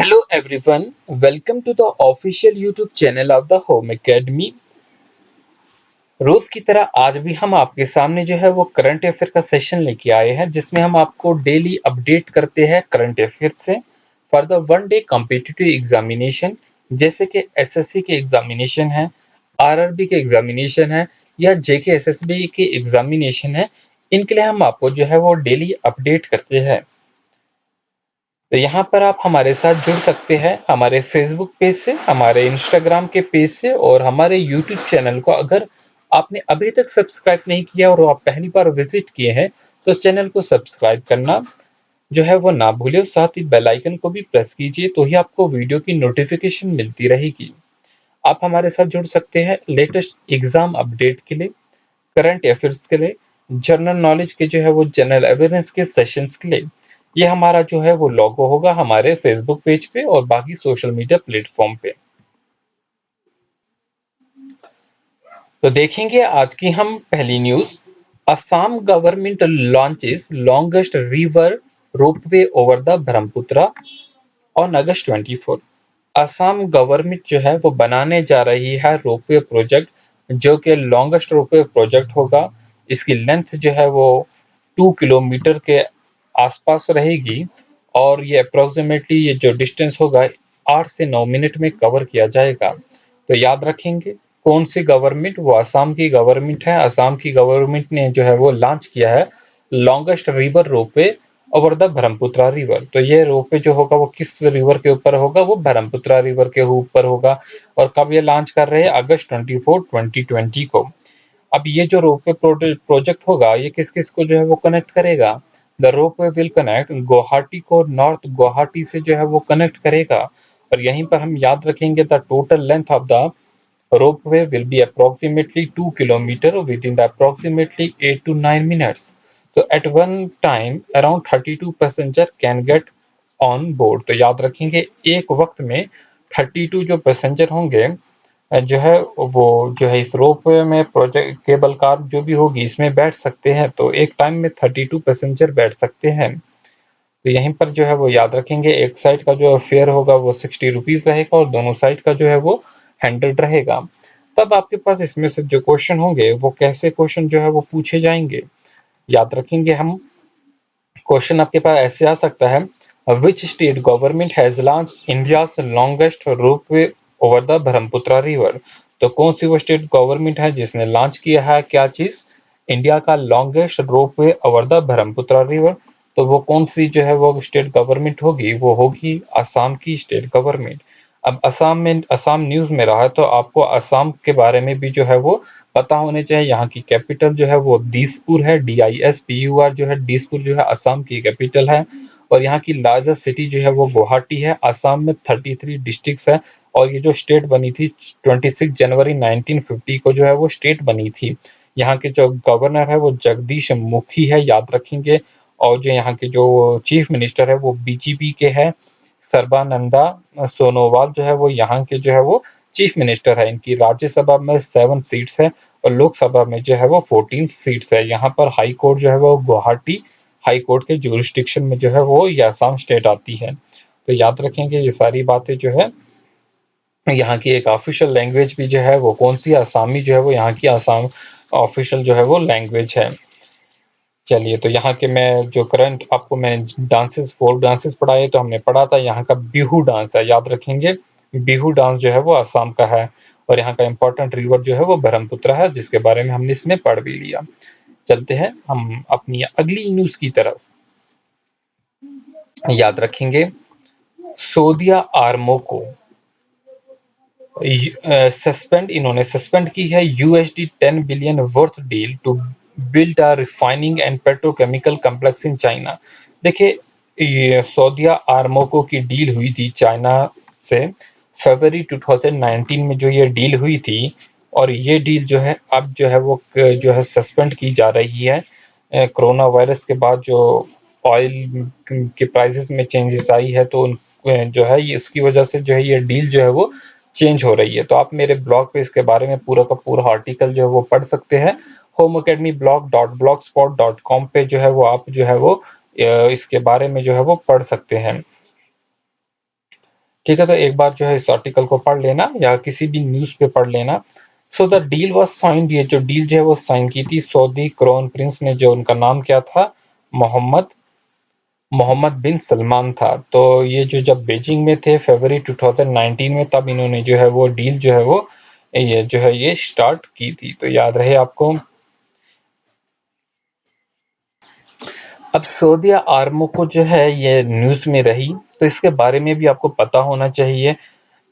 Hello everyone, welcome to the official YouTube channel of the Home Academy। रोज की तरह आज भी हम आपके सामने जो है वो करंट अफेयर का सेशन लेके आए हैं जिसमें हम आपको डेली अपडेट करते हैं करंट अफेयर से for the one day competitive examination, जैसे कि एसएससी के एग्जामिनेशन है, आरआरबी के एग्जामिनेशन है या जेके एसएसबी के एग्जामिनेशन है। इनके लिए हम आपको जो है वो डेली अपडेट करते हैं। तो यहाँ पर आप हमारे साथ जुड़ सकते हैं हमारे फेसबुक पेज से, हमारे इंस्टाग्राम के पेज से और हमारे यूट्यूब चैनल को अगर आपने अभी तक सब्सक्राइब नहीं किया और आप पहली बार विजिट किए हैं तो चैनल को सब्सक्राइब करना जो है वो ना भूलिए। साथ ही बेल आइकन को भी प्रेस कीजिए तो ही आपको वीडियो की नोटिफिकेशन मिलती रहेगी। आप हमारे साथ जुड़ सकते हैं लेटेस्ट एग्जाम अपडेट के लिए, करंट अफेयर्स के लिए, जनरल नॉलेज के जो है वो जनरल अवेयरनेस के सेशंस के लिए। ये हमारा जो है वो लोगो होगा हमारे फेसबुक पेज पे और बाकी सोशल मीडिया प्लेटफॉर्म पे। तो देखेंगे आज की हम पहली news. Assam government launches longest river ropeway over the Brahmaputra on August 24। Assam government जो है वो बनाने जा रही है रोपवे प्रोजेक्ट, जो कि लॉन्गेस्ट रोपवे प्रोजेक्ट होगा। इसकी लेंथ जो है वो 2 किलोमीटर के आसपास रहेगी और ये अप्रोक्सीमेटली ये जो डिस्टेंस होगा 8 से 9 मिनट में कवर किया जाएगा। तो याद रखेंगे कौन सी गवर्नमेंट, वो असम की गवर्नमेंट है। असम की गवर्नमेंट ने जो है वो लॉन्च किया है longest river ropeway over the Brahmaputra river. तो ये रोपवे जो होगा वो किस रिवर के ऊपर होगा, वो ब्रह्मपुत्र रिवर के ऊपर होगा। और कब ये लॉन्च कर रहे हैं, अगस्त 24 2020 को। अब ये जो रोपवे प्रोजेक्ट होगा ये किस किस को जो है वो कनेक्ट करेगा। The ropeway will connect Guwahati को, नॉर्थ गुवाहाटी से जो है वो कनेक्ट करेगा। और यहीं पर हम याद रखेंगे the total length of the ropeway will be approximately 2 kilometer within the approximately 8 to 9 minutes. So at one time around 32 passenger can get on board। तो याद रखेंगे एक वक्त में 32 जो पैसेंजर होंगे जो है वो जो है इस रोपवे में प्रोजेक्ट केबल कार जो भी होगी इसमें बैठ सकते हैं। तो एक टाइम में 32 पैसेंजर बैठ सकते हैं। तो यहीं पर जो है वो याद रखेंगे एक साइड का जो फेयर होगा वो 60 रुपीज रहेगा और दोनों साइड का जो है वो 100 रहेगा। तब आपके पास इसमें से जो क्वेश्चन होंगे वो कैसे क्वेश्चन जो है वो पूछे जाएंगे, याद रखेंगे हम। क्वेश्चन आपके पास ऐसे आ सकता है, which state government has launch India's longest ropeway over the Brahmaputra river. तो कौन सी वो स्टेट गवर्नमेंट है जिसने लॉन्च किया है क्या चीज, इंडिया का longest ropeway over the Brahmaputra river. तो वो कौन सी जो है वो स्टेट गवर्नमेंट होगी, वो होगी असम की स्टेट गवर्नमेंट। अब असम में, असम न्यूज में रहा है तो आपको असम के बारे में भी जो है वो पता होने चाहिए। यहाँ की कैपिटल जो है वो दिसपुर है, DISPUR जो है, दिसपुर जो है असम की कैपिटल है। और यहाँ की लार्जेस्ट सिटी जो है वो गुवाहाटी है। असम में 33 डिस्ट्रिक्ट्स है और ये जो स्टेट बनी थी 26 जनवरी 1950 को जो है वो स्टेट बनी थी। यहाँ के जो गवर्नर है वो जगदीश मुखी है, याद रखेंगे। और जो यहाँ के जो चीफ मिनिस्टर है वो बीजेपी के है, सर्बानंदा सोनोवाल जो है वो यहाँ के जो है वो चीफ मिनिस्टर है। इनकी राज्यसभा में 7 सीट्स है और लोकसभा में जो है वो 14 सीट्स है। यहाँ पर हाई कोर्ट जो है वो गुवाहाटी हाई कोर्ट के जुरिस्डिक्शन में जो है वो ये असम स्टेट आती है। तो याद रखेंगे ये सारी बातें जो है। यहाँ की एक ऑफिशियल लैंग्वेज भी जो है वो कौन सी, आसामी जो है वो यहाँ की आसाम ऑफिशियल जो है वो लैंग्वेज है। चलिए, तो यहाँ के मैं जो करंट आपको मैंने डांसेस, फोक डांसेस पढ़ाए तो हमने पढ़ा था यहाँ का बिहू डांस है, याद रखेंगे। बिहू डांस जो है वो असम का है। और यहाँ का इम्पोर्टेंट रिवर जो है वो ब्रह्मपुत्र है, जिसके बारे में हमने इसमें पढ़ भी लिया। चलते हैं हम अपनी अगली न्यूज की तरफ। याद रखेंगे सोदिया आर्मो को सस्पेंड, इन्होंने सस्पेंड की है $10 billion worth deal to build a refining and petrochemical complex in China. देखिए, ये सऊदिया आर्मोको की डील हुई थी चाइना से फरवरी 2019 में, जो ये डील हुई थी। और ये डील जो है अब जो है वो जो है सस्पेंड की जा रही है कोरोना वायरस के बाद। जो ऑयल के प्राइसेस में चेंजेस आई है तो जो है ये इसकी वजह से जो है ये डील जो है वो चेंज हो रही है। तो आप मेरे ब्लॉग पे इसके बारे में पूरा का पूरा आर्टिकल जो है वो पढ़ सकते हैं। homeacademyblog.blogspot.com पे जो है वो आप जो है वो इसके बारे में जो है वो पढ़ सकते हैं। ठीक है, तो एक बार जो है इस आर्टिकल को पढ़ लेना या किसी भी न्यूज़ पे पढ़ लेना। So the deal was signed, ये जो डील जो है वो साइन की थी सऊदी क्राउन प्रिंस ने, जो उनका नाम क्या था, मोहम्मद मोहम्मद बिन सलमान था। तो ये जो जब बीजिंग में थे फरवरी 2019 में, तब इन्होंने जो है वो डील जो है वो ये स्टार्ट की थी। तो याद रहे आपको। अब सऊदी आर्मको जो है ये न्यूज़ में रही, तो इसके बारे में भी आपको पता होना चाहिए।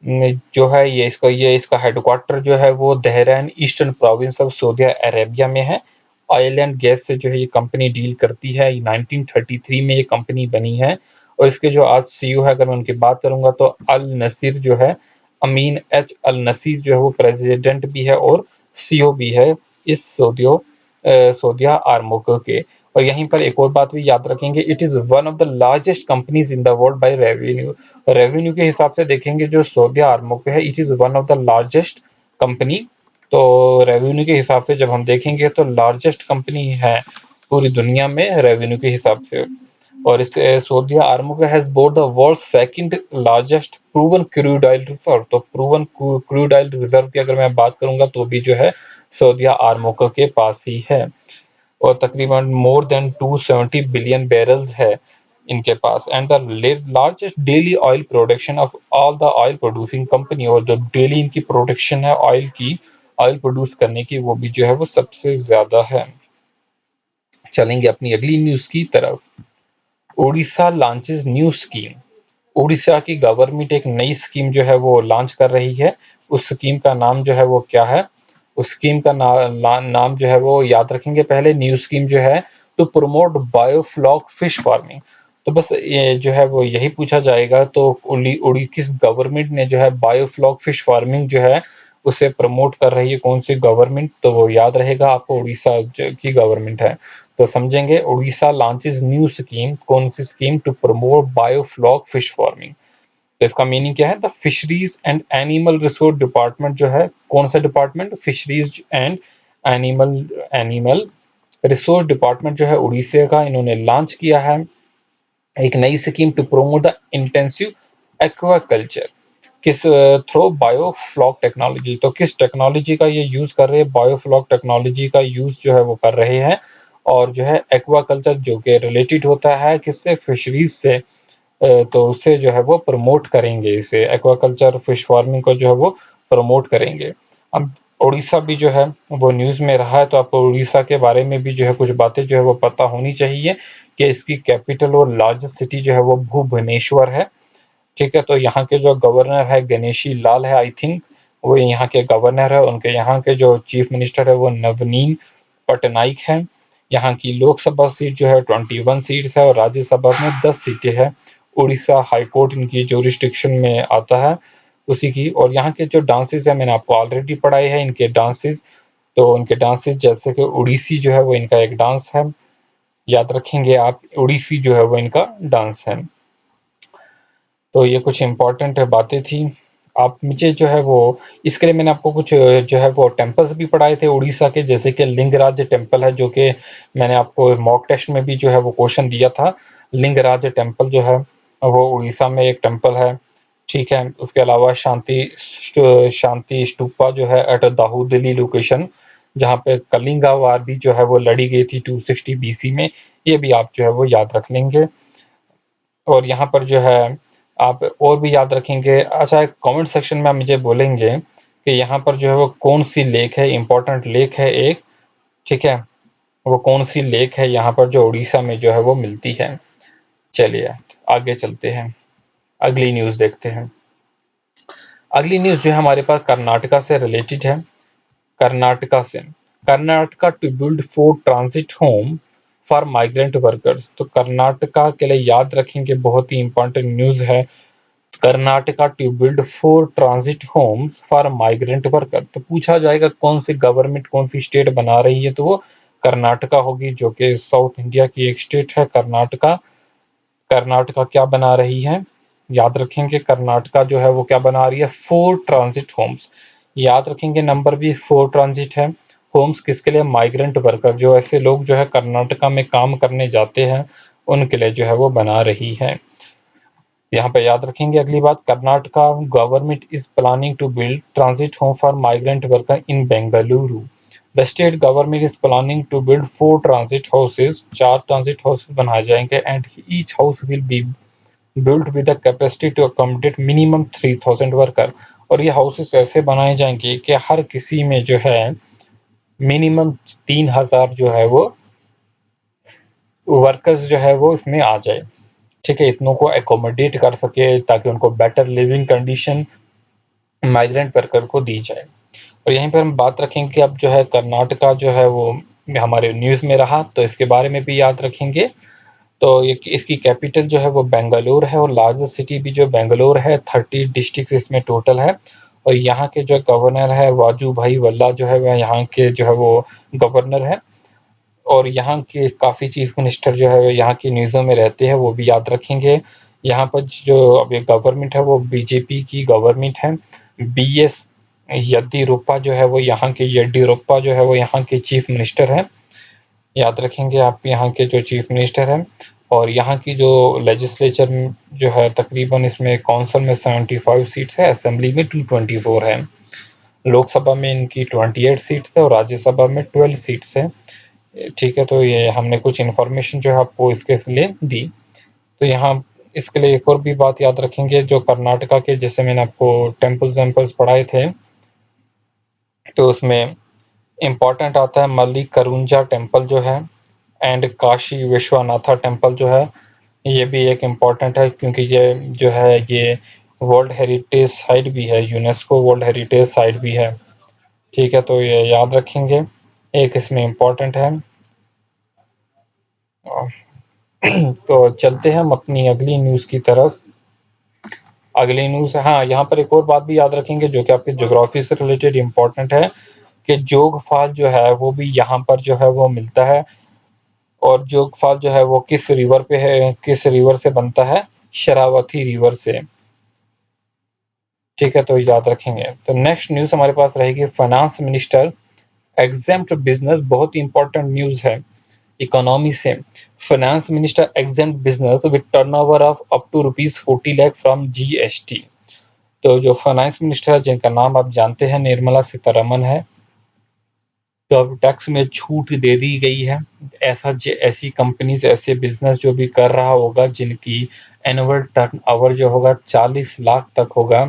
जो है ये इसका हेडक्वार्टर जो है वो दहरान eastern province of Saudi Arabia में है। ऑयल एंड गैस से जो है ये कंपनी डील करती है। 1933 में ये कंपनी बनी है। और इसके जो आज सीईओ है, अगर मैं उनकी बात करूंगा तो अल नसीर जो है, अमीन एच अल नसीर जो है वो प्रेसिडेंट भी है और सीईओ भी है इस सऊदिया आर्मको के। और यहीं पर एक और बात भी याद रखेंगे, it is one of the largest companies in the world by revenue. Revenue के हिसाब से देखेंगे जो सऊदिया आर्मको है, it is one of the largest company. तो रेवेन्यू के हिसाब से जब हम देखेंगे तो लार्जेस्ट कंपनी है पूरी दुनिया में रेवेन्यू के हिसाब से। और इस Saudi Aramco has board the world second largest proven crude oil reserve. तो प्रूवन क्रूड ऑयल रिजर्व की अगर मैं बात करूंगा तो भी जो है सऊदिया आर्मको के पास ही है। और तकरीबन मोर देन 270 बिलियन बैरल्स है इनके पास। And the largest daily oil production of all the oil producing company. और जो डेली इनकी प्रोडक्शन है ऑयल की, ऑयल प्रोड्यूस करने की, वो भी जो है वो सबसे ज्यादा है। चलेंगे अपनी अगली न्यूज की तरफ। Orissa launches new scheme. Orissa की गवर्नमेंट एक नई स्कीम जो है वो लॉन्च कर रही है। उस स्कीम का नाम जो है वो क्या है? उस स्कीम का नाम जो है वो याद रखेंगे। पहले न्यू स्कीम जो है to promote biofloc fish farming. तो बस ये जो है वो यही पूछा जाएगा। तो उड़ी उड़ी किस गवर्नमेंट ने जो है बायोफ्लॉक फिश फार्मिंग जो है उसे प्रमोट कर रही है, कौन सी गवर्नमेंट? तो वो याद रहेगा आपको, उड़ीसा की गवर्नमेंट है। तो समझेंगे, उड़ीसा लॉन्चेस न्यू स्कीम, कौन सी scheme? To promote biofloc fish farming. तो इसका मीनिंग क्या है? The fisheries and animal resource department जो है, कौन सा department? Fisheries and animal animal resource department जो है उड़ीसा का, इन्होंने लॉन्च किया है एक नई scheme to promote the intensive aquaculture. किस थ्रू? Biofloc technology. तो किस टेक्नोलॉजी का ये यूज कर रहे हैं? बायोफ्लॉक टेक्नोलॉजी का यूज जो है वो कर रहे हैं। और जो है एक्वाकल्चर जो कि रिलेटेड होता है किससे? फिशरीज से। तो उससे जो है वो प्रमोट करेंगे, इसे एक्वाकल्चर फिश फार्मिंग को जो है वो प्रमोट करेंगे। अब उड़ीसा भी जो है वो न्यूज़ में रहा है, तो आपको उड़ीसा के बारे में भी जो है कुछ बातें जो है वो पता होनी चाहिए कि इसकी कैपिटल और लार्जेस्ट सिटी जो है वो भुवनेश्वर है। ठीक है, तो यहाँ के जो गवर्नर है गणेशी लाल है, आई थिंक वो यहाँ के गवर्नर है। उनके यहाँ के जो चीफ मिनिस्टर है वो नवनीत पटनायक है। यहाँ की लोकसभा सीट जो है 21 सीट्स है और राज्यसभा में 10 सीटें हैं। उड़ीसा हाई कोर्ट इनकी जोरिस्डिक्शन में आता है उसी की। और यहाँ के जो डांसेस है मैंने आपको ऑलरेडी पढ़ाए हैं इनके डांसेस। तो उनके डांसेस जैसे कि उड़ीसी जो है वो इनका एक डांस है, याद रखेंगे आप, उड़ीसी जो है वो इनका डांस है। तो ये कुछ इम्पोर्टेंट बातें थी। आप मुझे जो है वो इसके लिए मैंने आपको कुछ जो है वो टेम्पल्स भी पढ़ाए थे उड़ीसा के, जैसे कि लिंगराज टेम्पल है, जो कि मैंने आपको मॉक टेस्ट में भी जो है वो क्वेश्चन दिया था। लिंगराज टेम्पल जो है वो उड़ीसा में एक टेम्पल है। ठीक है, उसके अलावा शांति स्तूपा जो है एट दाऊदिली लोकेशन, जहाँ पे कलिंगा वार भी जो है वो लड़ी गई थी 260 बीसी में, ये भी आप जो है वो याद रख लेंगे। और यहाँ पर जो है आप और भी याद रखेंगे। अच्छा, कमेंट सेक्शन में आप मुझे बोलेंगे कि यहाँ पर जो है वो कौन सी लेक है, इम्पोर्टेंट लेक है एक। ठीक है, वो कौन सी लेक है यहाँ पर जो उड़ीसा में जो है वो मिलती है। चलिए आगे चलते हैं, अगली न्यूज़ देखते हैं। अगली न्यूज़ जो है हमारे पास कर्नाटका से रिलेटेड है। कर्नाटका से, Karnataka to build 4 transit home for migrant workers. तो कर्नाटका के लिए याद रखेंगे, बहुत ही इंपॉर्टेंट न्यूज़ है। Karnataka to build 4 transit homes for migrant worker. तो पूछा जाएगा कौन सी गवर्नमेंट, कौन सी स्टेट बना रही है, तो वो कर्नाटका होगी, जो कि साउथ इंडिया की एक स्टेट है कर्नाटका। कर्नाटका क्या बना रही है? याद रखेंगे, कर्नाटका जो है वो क्या बना रही है? 4 ट्रांजिट होम्स। याद रखेंगे, नंबर भी 4 ट्रांजिट है। होम्स किसके लिए? माइग्रेंट वर्कर, जो ऐसे लोग जो है कर्नाटका में काम करने जाते हैं, उनके लिए जो है वो बना रही है। यहाँ पे याद रखेंगे अगली बात, Karnataka government is planning to build transit home for migrant worker in Bengaluru. The state government is planning to build 4 transit houses, 4 transit houses बनाए जाएंगे and each house will be built with the capacity to accommodate minimum 3000 worker. और ये houses ऐसे बनाए जाएंगे कि हर किसी में जो है मिनिमम 3000 जो है वो वर्कर्स जो है वो इसमें आ जाए। ठीक है, इतनों को एकोमोडेट कर सके ताकि उनको better living condition migrant worker को दी जाए। और यहीं पर हम बात रखेंगे कि अब जो है कर्नाटका जो है वो हमारे न्यूज़ में रहा, तो इसके बारे में भी याद रखेंगे। तो इसकी कैपिटल जो है वो बेंगलुरु है और लार्जेस्ट सिटी भी जो बेंगलुरु है, 30 डिस्ट्रिक्ट इसमें टोटल है। और यहाँ के जो गवर्नर है वाजू भाई वल्ला जो है वह यहाँ के जो है वो गवर्नर है। और यहाँ के काफ़ी चीफ मिनिस्टर जो है यहाँ की न्यूज़ों में रहते हैं, वो भी याद रखेंगे। यहाँ पर जो अब ये गवर्नमेंट है वो बीजेपी की गवर्नमेंट है। बीएस येदियुरप्पा जो है वो यहाँ के येदियुरप्पा जो है वो यहाँ के चीफ मिनिस्टर हैं। याद रखेंगे आप यहाँ के जो चीफ मिनिस्टर हैं। और यहाँ की जो लेजिस्लेचर जो है तकरीबन इसमें काउंसिल में 75 सीट्स है, असेंबली में 224 है, लोकसभा में इनकी 28 सीट्स है और राज्यसभा में 12 सीट्स है। ठीक है, तो ये हमने कुछ इन्फॉर्मेशन जो है आपको इसके लिए दी। तो यहाँ इसके लिए एक और भी बात याद रखेंगे, जो कर्नाटका के जैसे मैंने आपको टेम्पल्स वेम्पल्स पढ़ाए थे, तो उसमें इम्पॉर्टेंट आता है मल्लिकार्जुन टेम्पल जो है एंड काशी विश्वनाथा टेम्पल जो है, ये भी एक इम्पॉर्टेंट है क्योंकि ये जो है ये वर्ल्ड हेरिटेज साइट भी है, यूनेस्को वर्ल्ड हेरिटेज साइट भी है। ठीक है, तो ये याद रखेंगे, एक इसमें इम्पॉर्टेंट है। तो चलते हैं हम अपनी अगली न्यूज़ की तरफ। अगली न्यूज़, हाँ, यहाँ पर एक और बात भी याद रखेंगे जो कि आपके ज्योग्राफी से रिलेटेड इम्पॉर्टेंट है कि जोगफाल जो है वो भी यहाँ पर जो है वो मिलता है। और जोगफाल जो है वो किस रिवर पे है, किस रिवर से बनता है, शरावती रिवर से। ठीक है, तो याद रखेंगे। तो नेक्स्ट न्यूज़ हमारे पास रहेगी फाइनेंस मिनिस्टर एग्जेम्प्ट बिजनेस, बहुत ही इंपॉर्टेंट न्यूज़ है इकोनॉमी से। Finance minister exempt business with turnover of up to ₹40 lakh from GST. तो जो फाइनेंस मिनिस्टर है जिनका नाम आप जानते हैं निर्मला सीतारमन है, तो अब टैक्स में छूट दे दी गई है। ऐसी कंपनीज ऐसे बिजनेस जो भी कर रहा होगा जिनकी एनुअल टर्नओवर जो होगा 40 लाख तक होगा,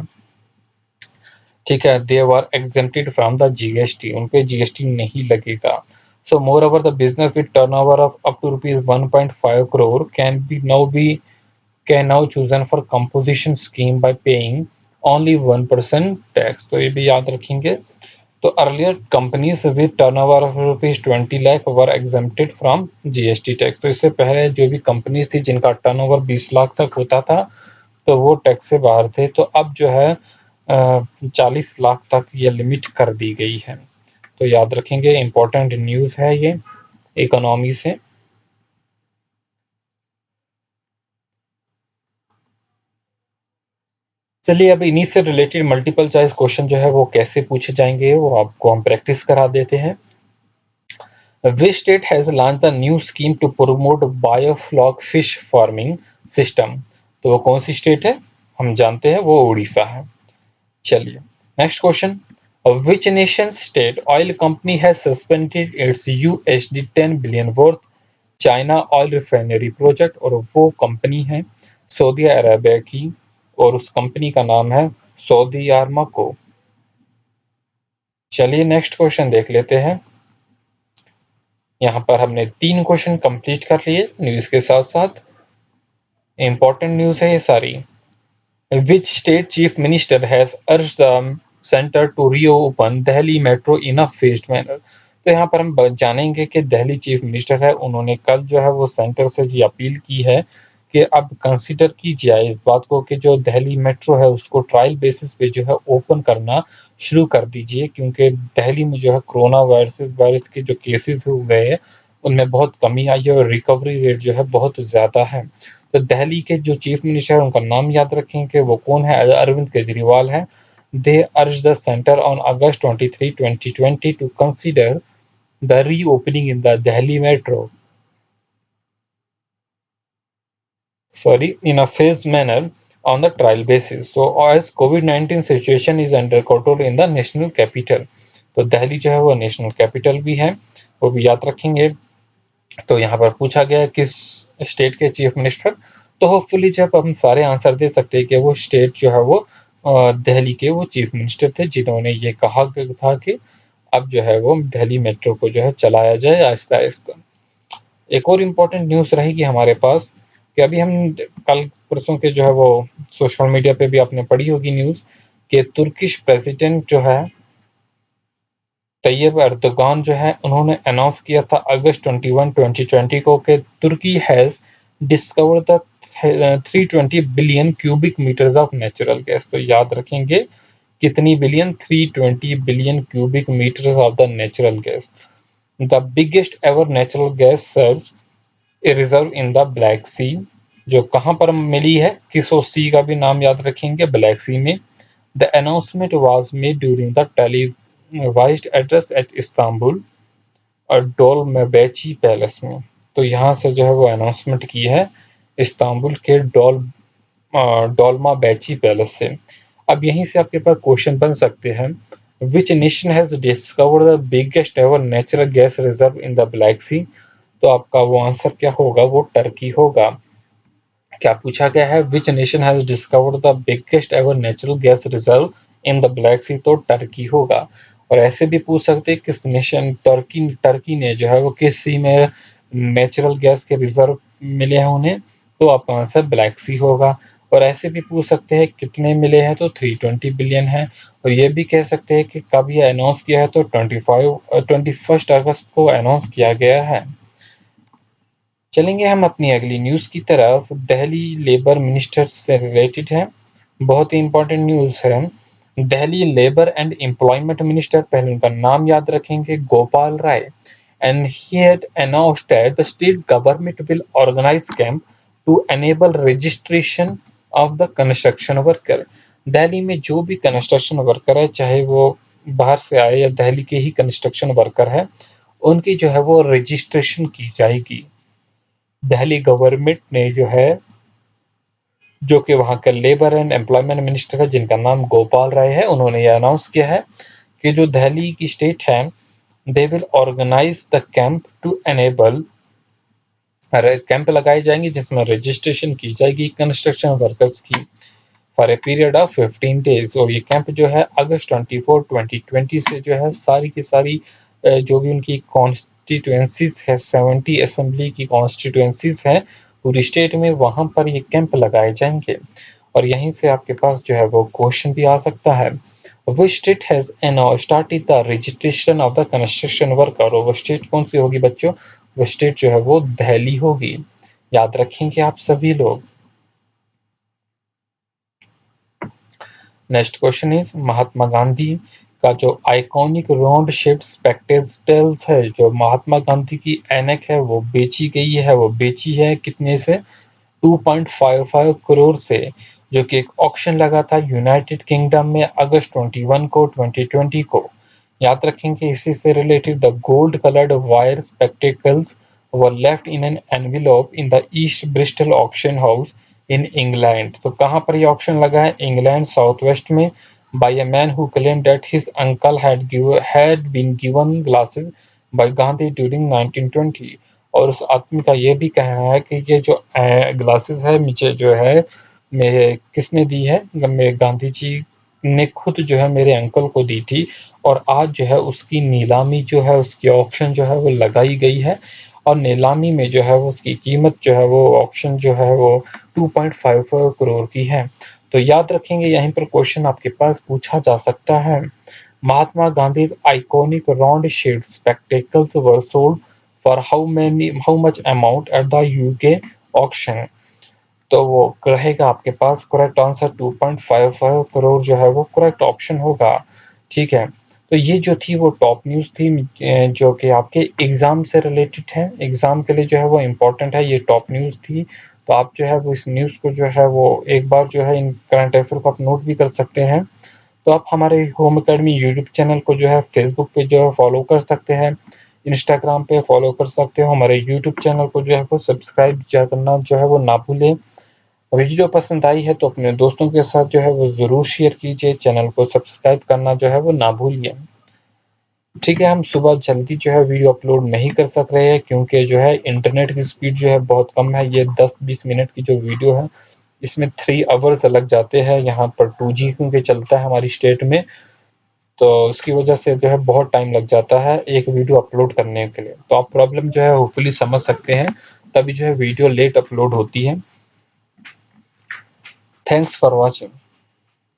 ठीक है, दे वर एग्जेम्प्टेड फ्रॉम द जीएसटी, उन पे जीएसटी नहीं लगेगा। So moreover, the business with turnover of up to rupees 1.5 crore can now chosen for composition scheme by paying only 1% tax। तो ये भी याद रखेंगे। तो earlier companies with turnover of ₹20 lakh were exempted from GST tax. तो इससे पहले जो भी कंपनीज थी जिनका टर्नओवर 20 लाख तक होता था तो वो टैक्स से बाहर थे, तो अब जो है 40 लाख तक ये लिमिट कर दी गई है। तो याद रखेंगे, इम्पोर्टेंट न्यूज़ है ये इकोनॉमी से। चलिए अब इन्हीं से रिलेटेड मल्टीपल चॉइस क्वेश्चन जो है वो कैसे पूछे जाएंगे वो आपको हम प्रैक्टिस करा देते हैं। Which state has launched a new scheme to promote biofloc fish farming system? तो वो कौन सी स्टेट है, हम जानते हैं वो उड़ीसा है। चलिए next question, which nation state oil company has suspended its $10 billion worth China oil refinery project? और वो कंपनी है सऊदी अरेबिया की और उस कंपनी का नाम है सऊदी आरमाको। चलिए नेक्स्ट क्वेश्चन देख लेते हैं। यहाँ पर हमने 3 क्वेश्चन कंप्लीट कर लिए न्यूज़ के साथ साथ, इंपॉर्टेंट न्यूज़ है ये सारी। Which state chief minister has urged the center to reopen Delhi metro in a phased manner? तो यहाँ पर हम जानेंगे कि दिल्ली चीफ मिनिस्टर है, उन्होंने कल जो है वो सेंटर से ये अपील की है कि अब कंसिडर की जाए इस बात को कि जो दिल्ली मेट्रो है उसको ट्रायल बेसिस पे जो है ओपन करना शुरू कर दीजिए, क्योंकि दिल्ली में जो है कोरोना वायरस के जो केसेस हो गए हैं उनमें बहुत कमी आई है और रिकवरी रेट जो है बहुत ज़्यादा है। तो दिल्ली के जो चीफ मिनिस्टर है उनका नाम याद रखें कि वो कौन है, अरविंद केजरीवाल है। They urge the centre on August 23, 2020 to consider the reopening in the Delhi metro, sorry, in a phased manner on the trial basis. So as COVID-19 situation is under control in the national capital, तो दिल्ली जो है वो national capital भी है, वो भी याद रखेंगे। तो यहाँ पर पूछा गया है किस स्टेट के चीफ मिनिस्टर, तो होपफुली जब हम सारे आंसर दे सकते हैं कि वो स्टेट जो है वो दिल्ली के वो चीफ मिनिस्टर थे जिन्होंने ये कहा था कि अब जो है वो दिल्ली मेट्रो को जो है चलाया जाए आहिस्ता आहिस्ता। एक और इम्पोर्टेंट न्यूज़ रहेगी हमारे पास कि अभी हम कल परसों के जो है वो सोशल मीडिया पे भी आपने पढ़ी होगी न्यूज़ कि तुर्किश प्रेसिडेंट जो है तैयब एर्दोगान जो है उन्होंने अनाउंस किया था अगस्त 21, 2020 को कि तुर्की has discovered the 320 billion cubic metres of natural gas. तो याद रखेंगे कितनी billion, 320 billion cubic metres of the natural gas. The biggest ever natural gas serves a reserve in the Black Sea, जो कहाँ पर मिली है, किस सी का भी नाम याद रखेंगे, ब्लैक सी में। The announcement was made during the televised address at Istanbul और डोलमेबेची पैलेस में। तो यहाँ से जो है वो अनाउंसमेंट की है इस्तांबुल के डोलमाबेची पैलेस से। अब यहीं से आपके पास क्वेश्चन बन सकते हैं, which nation has discovered the biggest ever natural gas reserve in the Black Sea. तो आपका वो आंसर क्या होगा, वो टर्की होगा। क्या पूछा गया है, which nation has discovered the biggest ever natural gas reserve in the Black Sea, तो टर्की होगा। और ऐसे भी पूछ सकते हैं किस नेशन, टर्की टर्की ने जो है वो किस सी में नेचुरल गैस के रिजर्व मिले हैं उन्हें, तो आपका आंसर ब्लैक सी होगा। और ऐसे भी पूछ सकते हैं कितने मिले हैं, तो 320 बिलियन है। और ये भी कह सकते हैं कि कब ये अनाउंस किया है, तो 21 अगस्त को अनाउंस किया गया है। चलेंगे हम अपनी अगली न्यूज़ की तरफ, दिल्ली लेबर मिनिस्टर से रिलेटेड है, बहुत ही इंपॉर्टेंट न्यूज़ है। Delhi labour and employment minister, पहले उनका नाम याद रखेंगे, Gopal Rai, and he had announced that the state government will organize camp to enable registration of the construction worker। Delhi में जो भी कंस्ट्रक्शन वर्कर है, चाहे वो बाहर से आए या दिल्ली के ही कंस्ट्रक्शन वर्कर है, उनकी जो है वो रजिस्ट्रेशन की जाएगी। दिल्ली गवर्नमेंट ने जो है, जो कि वहाँ के लेबर एंड एम्प्लॉयमेंट मिनिस्टर है जिनका नाम गोपाल राय है, उन्होंने ये अनाउंस किया है कि जो दिल्ली की स्टेट है, they will organise the camp to enable, camp लगाए जाएंगे जिसमें रजिस्ट्रेशन की जाएगी कंस्ट्रक्शन वर्कर्स की for a period of 15 days. और ये कैंप जो है अगस्त 24, 2020 से जो है सारी की सारी जो भी उनकी कॉन्स्टिट्यूएंसीज है, 70 असेंबली की कॉन्स्टिट्यूएंसीज हैं पूरी स्टेट में, वहाँ पर ये कैंप लगाए जाएंगे। और यहीं से आपके पास जो है वो क्वेश्चन भी आ सकता है, which state has started the registration of the construction worker. और वो स्टेट कौन सी होगी बच्चों, वो स्टेट जो है वो दिल्ली होगी, याद रखेंगे आप सभी लोग। Next question is, Mahatma Gandhi का जो आइकॉनिक राउंड शेप्ड स्पेक्टेकल्स है, जो महात्मा गांधी की ऐनक है, वो बेची गई है, वो बेची है कितने से, 2.55 करोड़ से, जो कि एक ऑक्शन लगा था यूनाइटेड किंगडम में अगस्त 21 को 2020 को। याद रखेंगे इसी से related, the gold coloured wire spectacles were left in an envelope in the East Bristol auction house in England. तो कहाँ पर ये ऑक्शन लगा है, इंग्लैंड साउथ वेस्ट में, by a man who claim that his uncle had been given glasses by Gandhi during 1920। और उस आदमी का ये भी कहना है कि ये जो ग्लासेस है मुझे जो है मेरे किसने दी है, मेरे गांधी जी ने खुद जो है मेरे अंकल को दी थी। और आज जो है उसकी नीलामी जो है, उसकी ऑक्शन जो है वो लगाई गई है, और नीलामी में जो है वो उसकी कीमत जो है वो ऑक्शन जो है वो 2.54 करोड़ की है। तो याद रखेंगे यहीं पर क्वेश्चन आपके पास पूछा जा सकता है, Mahatma Gandhi iconic round shaped spectacles were sold for how much amount at the UK auction. तो वो रहेगा आपके पास करेक्ट आंसर 2.55 करोड़ जो है वो करेक्ट ऑप्शन होगा। ठीक है, तो ये जो थी वो टॉप न्यूज़ थी जो कि आपके एग्ज़ाम से रिलेटेड है, एग्ज़ाम के लिए जो है वो इम्पोर्टेंट है, ये टॉप न्यूज़ थी। तो आप जो है वो इस न्यूज़ को जो है वो एक बार जो है इन करंट अफेयर को आप नोट भी कर सकते हैं। तो आप हमारे होम अकेडमी यूट्यूब चैनल को जो है फेसबुक पे जो है फॉलो कर सकते हैं, इंस्टाग्राम पे फॉलो कर सकते हो, हमारे यूट्यूब चैनल को जो है वो सब्सक्राइब करना जो है वो ना भूलें। वीडियो पसंद आई है तो अपने दोस्तों के साथ जो है वो ज़रूर शेयर कीजिए, चैनल को सब्सक्राइब करना जो है वो ना भूलिए। ठीक है, हम सुबह जल्दी जो है वीडियो अपलोड नहीं कर सक रहे हैं क्योंकि जो है इंटरनेट की स्पीड जो है बहुत कम है। ये 10-20 मिनट की जो वीडियो है इसमें 3 आवर्स लग जाते हैं। यहाँ पर 2G क्योंकि चलता है हमारी स्टेट में, तो उसकी वजह से जो है बहुत टाइम लग जाता है एक वीडियो अपलोड करने के लिए। तो आप प्रॉब्लम जो है होपफुली समझ सकते हैं, तभी जो है वीडियो लेट अपलोड होती है। Thanks for watching.